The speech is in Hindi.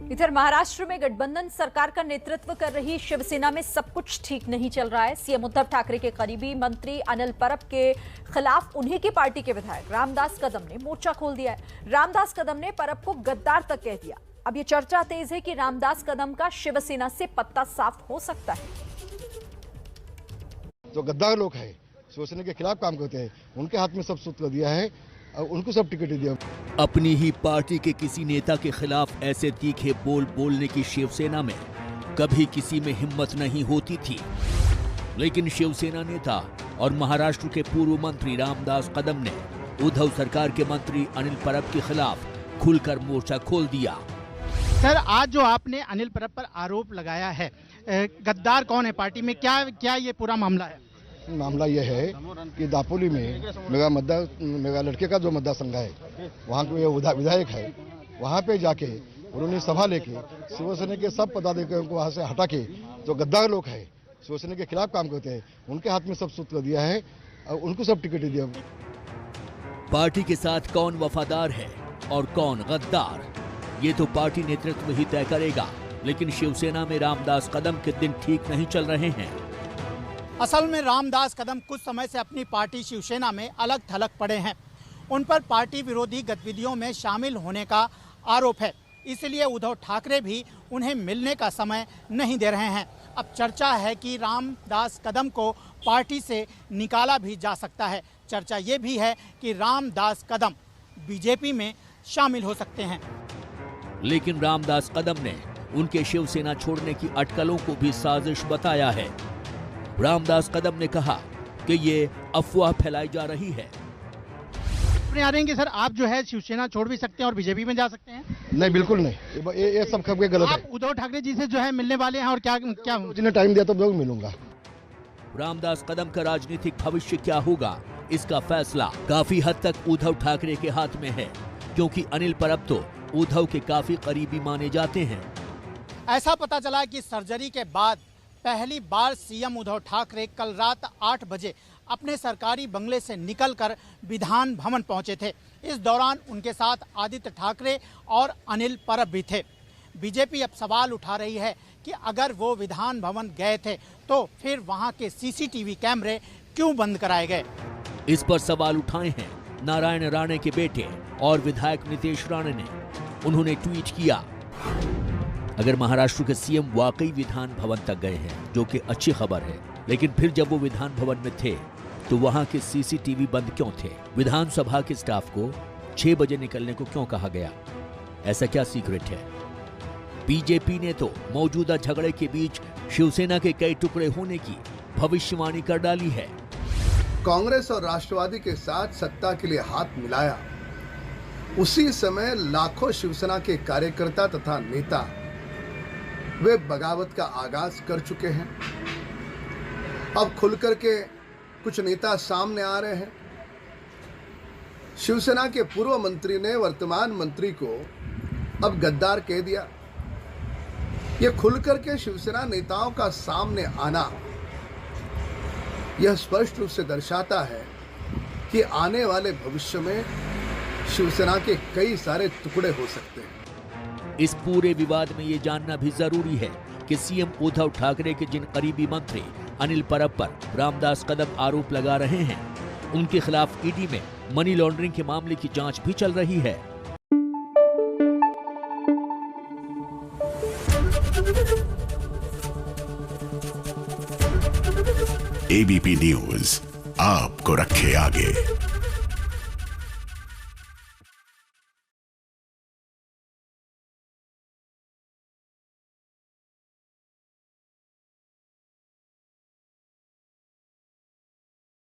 इधर महाराष्ट्र में गठबंधन सरकार का नेतृत्व कर रही शिवसेना में सब कुछ ठीक नहीं चल रहा है। सीएम उद्धव ठाकरे के करीबी मंत्री अनिल परब के खिलाफ उन्हीं की पार्टी के विधायक रामदास कदम ने मोर्चा खोल दिया है। रामदास कदम ने परब को गद्दार तक कह दिया। अब ये चर्चा तेज है कि रामदास कदम का शिवसेना से पत्ता साफ हो सकता है। जो गद्दार लोग हैं, शिवसेना के खिलाफ काम करते हैं, उनके हाथ में सब सूत्र दिया है और उनको सब टिकट दिया। अपनी ही पार्टी के किसी नेता के खिलाफ ऐसे तीखे बोल बोलने की शिवसेना में कभी किसी में हिम्मत नहीं होती थी, लेकिन शिवसेना नेता और महाराष्ट्र के पूर्व मंत्री रामदास कदम ने उद्धव सरकार के मंत्री अनिल परब के खिलाफ खुलकर मोर्चा खोल दिया। सर, आज जो आपने अनिल परब पर आरोप लगाया है, गद्दार कौन है पार्टी में, क्या ये पूरा मामला है? मामला यह है कि दापोली में मेरा लड़के का जो मतदार संघ है, वहाँ के विधायक है, वहाँ पे जाके उन्होंने सभा लेके शिवसेना के सब पदाधिकारियों को वहाँ से हटा के जो गद्दार लोग हैं, शिवसेना के खिलाफ काम करते हैं, उनके हाथ में सब सूत्र दिया है और उनको सब टिकट दिया। पार्टी के साथ कौन वफादार है और कौन गद्दार, ये तो पार्टी नेतृत्व ही तय करेगा। लेकिन शिवसेना में रामदास कदम के दिन ठीक नहीं चल रहे हैं। असल में रामदास कदम कुछ समय से अपनी पार्टी शिवसेना में अलग थलग पड़े हैं। उन पर पार्टी विरोधी गतिविधियों में शामिल होने का आरोप है, इसलिए उद्धव ठाकरे भी उन्हें मिलने का समय नहीं दे रहे हैं। अब चर्चा है कि रामदास कदम को पार्टी से निकाला भी जा सकता है। चर्चा ये भी है कि रामदास कदम बीजेपी में शामिल हो सकते हैं। लेकिन रामदास कदम ने उनके शिवसेना छोड़ने की अटकलों को भी साजिश बताया है। रामदास कदम ने कहा कि ये अफवाह फैलाई जा रही है। आ रहे हैं कि सर आप जो है शिवसेना छोड़ भी सकते हैं और बीजेपी में जा सकते हैं? नहीं, बिल्कुल नहीं, ये सब खबरें गलत है। आप उद्धव ठाकरे जी से जो है मिलने वाले हैं और क्या जिन्हें टाइम दिया तो जरूर मिलूंगा। रामदास कदम का राजनीतिक भविष्य क्या होगा, इसका फैसला काफी हद तक उद्धव ठाकरे के हाथ में है, क्योंकि अनिल परब तो उद्धव के काफी करीबी माने जाते हैं। ऐसा पता चला कि सर्जरी के बाद पहली बार सीएम उद्धव ठाकरे कल रात 8 बजे अपने सरकारी बंगले से निकलकर विधान भवन पहुंचे थे। इस दौरान उनके साथ आदित्य ठाकरे और अनिल परब भी थे। बीजेपी अब सवाल उठा रही है कि अगर वो विधान भवन गए थे तो फिर वहां के सीसीटीवी कैमरे क्यों बंद कराए गए? इस पर सवाल उठाए हैं नारायण राणे के बेटे और विधायक नितेश राणे ने। उन्होंने ट्वीट किया, अगर महाराष्ट्र के सीएम वाकई विधान भवन तक गए हैं, जो कि अच्छी खबर है, लेकिन फिर जब वो विधान भवन में थे तो वहां के सीसीटीवी बंद क्यों थे? विधानसभा के स्टाफ को 6 बजे निकलने को क्यों कहा गया? ऐसा क्या सीक्रेट है? बीजेपी ने तो मौजूदा झगड़े के बीच शिवसेना के कई टुकड़े होने की भविष्यवाणी कर डाली है। कांग्रेस और राष्ट्रवादी के साथ सत्ता के लिए हाथ मिलाया, उसी समय लाखों शिवसेना के कार्यकर्ता तथा नेता वे बगावत का आगाज कर चुके हैं। अब खुलकर के कुछ नेता सामने आ रहे हैं। शिवसेना के पूर्व मंत्री ने वर्तमान मंत्री को अब गद्दार कह दिया। यह खुलकर के शिवसेना नेताओं का सामने आना यह स्पष्ट रूप से दर्शाता है कि आने वाले भविष्य में शिवसेना के कई सारे टुकड़े हो सकते हैं। इस पूरे विवाद में ये जानना भी जरूरी है कि सीएम उद्धव ठाकरे के जिन करीबी मंत्री अनिल परब पर रामदास कदम आरोप लगा रहे हैं, उनके खिलाफ ईडी में मनी लॉन्ड्रिंग के मामले की जांच भी चल रही है। एबीपी न्यूज आपको रखे आगे।